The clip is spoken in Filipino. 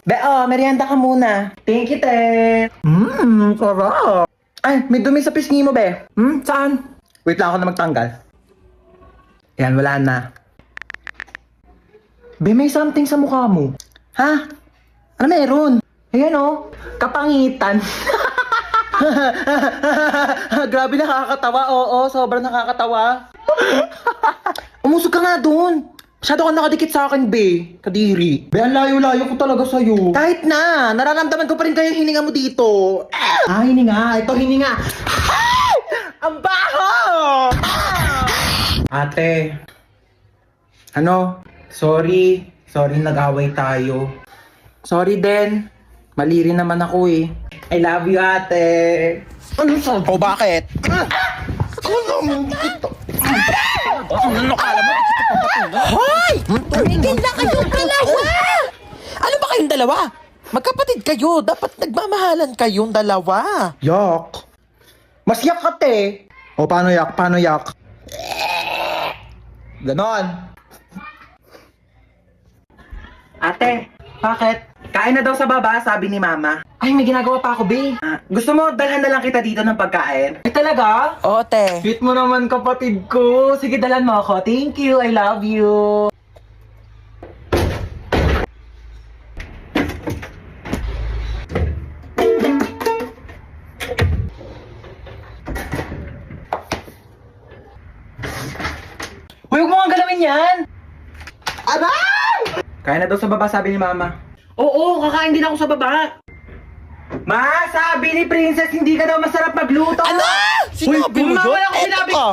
Be, merienda ka muna. Thank you, te. Sarap. Ay, may dumi sa pisngi mo, be. Saan? Wait lang ako na magtanggal. Yan, wala na. Be, may something sa mukha mo. Ha? Ano meron? Ayan, kapangitan. Grabe, nakakatawa. Oo, sobrang nakakatawa. Umusog ka nga dun. Masyado ka nakadikit sa akin, be. Kadiri. Be, ang layo-layo ko talaga sa'yo. Kahit na, nararamdaman ko pa rin kayo hininga mo dito. Hininga. Ito, hininga. Ang baho! Ate. Ano? Sorry. Sorry, nag-away tayo. Sorry din. Mali rin naman ako eh. I love you, ate. Ano sabi? O bakit? Ano kala mo? Hoy! Tumigil na kayong dalawa! Ano ba kayong dalawa? Magkapatid kayo. Dapat nagmamahalan kayong dalawa. Yak. Mas yak ka, te. O, paano yak? Paano yak? Ganon. Ate, bakit? Kain na daw sa baba, sabi ni mama. Ay, may ginagawa pa ako, be. Gusto mo, dalhan na lang kita dito ng pagkain? Ay, talaga? Oo, te. Sweet mo naman, kapatid ko. Sige, dalhan mo ako. Thank you, I love you. Huwag mo nga galawin yan! Aray! Kaya na daw sa baba, sabi ni mama. Oo, kakain din ako sa baba. Ma, sabi ni Princess, hindi ka daw masarap magluto. Ano? Sinabi mo yun? Mamaya ako Eto sinabi. ka.